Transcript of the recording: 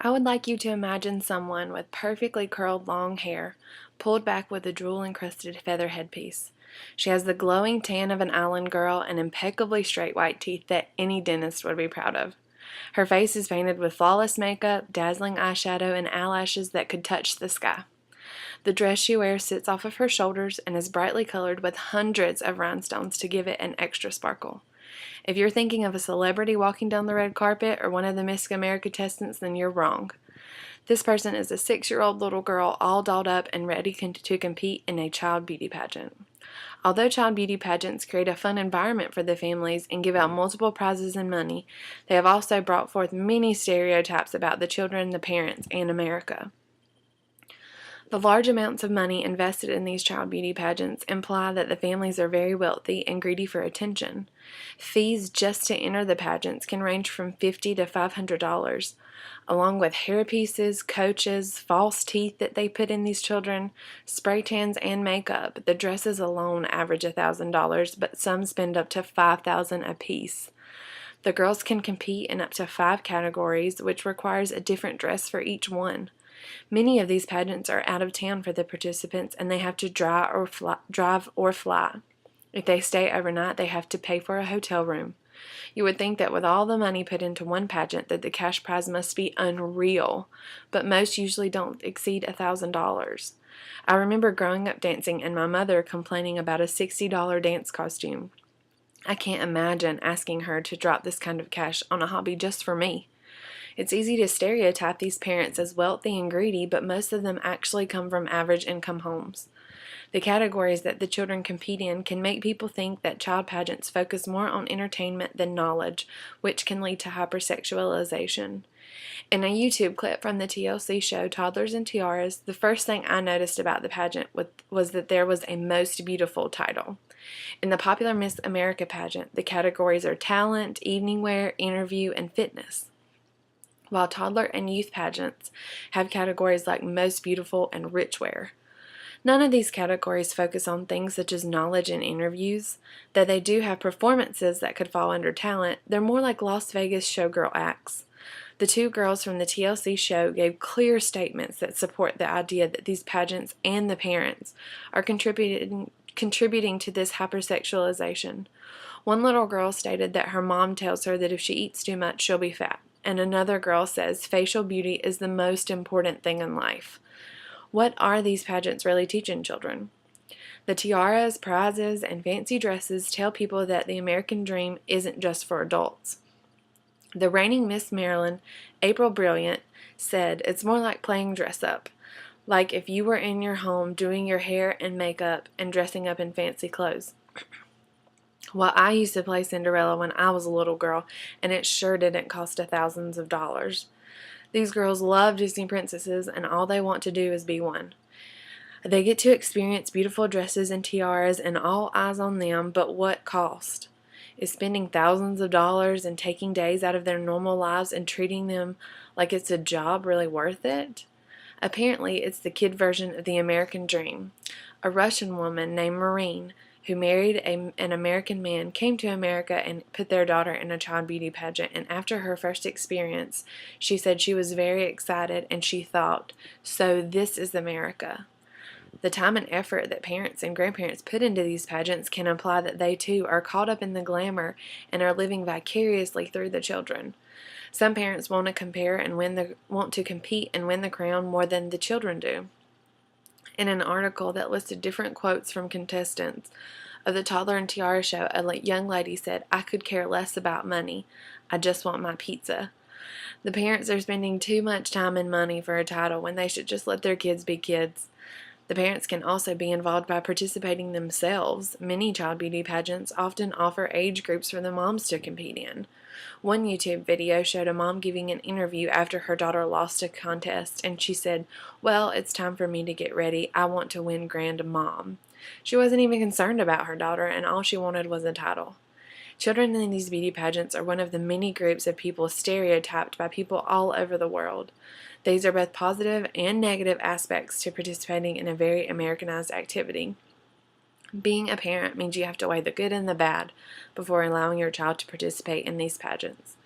I would like you to imagine someone with perfectly curled long hair, pulled back with a jewel-encrusted feather headpiece. She has the glowing tan of an island girl and impeccably straight white teeth that any dentist would be proud of. Her face is painted with flawless makeup, dazzling eyeshadow, and eyelashes that could touch the sky. The dress she wears sits off of her shoulders and is brightly colored with hundreds of rhinestones to give it an extra sparkle. If you're thinking of a celebrity walking down the red carpet or one of the Miss America contestants, then you're wrong. This person is a 6-year-old little girl all dolled up and ready to compete in a child beauty pageant. Although child beauty pageants create a fun environment for the families and give out multiple prizes and money, they have also brought forth many stereotypes about the children, the parents, and America. The large amounts of money invested in these child beauty pageants imply that the families are very wealthy and greedy for attention. Fees just to enter the pageants can range from $50 to $500, along with hairpieces, coaches, false teeth that they put in these children, spray tans, and makeup. The dresses alone average $1,000, but some spend up to $5,000 a piece. The girls can compete in up to 5 categories, which requires a different dress for each one. Many of these pageants are out of town for the participants, and they have to drive or fly. If they stay overnight, they have to pay for a hotel room. You would think that with all the money put into one pageant that the cash prize must be unreal, but most usually don't exceed $1,000. I remember growing up dancing and my mother complaining about a $60 dance costume. I can't imagine asking her to drop this kind of cash on a hobby just for me. It's easy to stereotype these parents as wealthy and greedy, but most of them actually come from average income homes. The categories that the children compete in can make people think that child pageants focus more on entertainment than knowledge, which can lead to hypersexualization. In a YouTube clip from the TLC show Toddlers and Tiaras, the first thing I noticed about the pageant was that there was a Most Beautiful title. In the popular Miss America pageant, the categories are talent, evening wear, interview, and fitness, while toddler and youth pageants have categories like Most Beautiful and Rich Wear. None of these categories focus on things such as knowledge and interviews. Though they do have performances that could fall under talent, they're more like Las Vegas showgirl acts. The 2 girls from the TLC show gave clear statements that support the idea that these pageants and the parents are contributing to this hypersexualization. One little girl stated that her mom tells her that if she eats too much, she'll be fat. And another girl says facial beauty is the most important thing in life. What are these pageants really teaching children? The tiaras, prizes, and fancy dresses tell people that the American dream isn't just for adults. The reigning Miss Maryland, April Brilliant, said it's more like playing dress up, like if you were in your home doing your hair and makeup and dressing up in fancy clothes. Well, I used to play Cinderella when I was a little girl, and it sure didn't cost thousands of dollars. These girls love Disney princesses, and all they want to do is be one. They get to experience beautiful dresses and tiaras and all eyes on them, but what cost? Is spending thousands of dollars and taking days out of their normal lives and treating them like it's a job really worth it? Apparently, it's the kid version of the American dream. A Russian woman named Marine, who married an American man, came to America and put their daughter in a child beauty pageant, and after her first experience, she said she was very excited and she thought, so this is America. The time and effort that parents and grandparents put into these pageants can imply that they too are caught up in the glamour and are living vicariously through the children. Some parents want to compete and win the crown more than the children do. In an article that listed different quotes from contestants of the Toddler and Tiara show, a young lady said, "I could care less about money. I just want my pizza." The parents are spending too much time and money for a title when they should just let their kids be kids. The parents can also be involved by participating themselves. Many child beauty pageants often offer age groups for the moms to compete in. One YouTube video showed a mom giving an interview after her daughter lost a contest, and she said, "Well, it's time for me to get ready. I want to win Grand Mom." She wasn't even concerned about her daughter, and all she wanted was a title. Children in these beauty pageants are one of the many groups of people stereotyped by people all over the world. These are both positive and negative aspects to participating in a very Americanized activity. Being a parent means you have to weigh the good and the bad before allowing your child to participate in these pageants.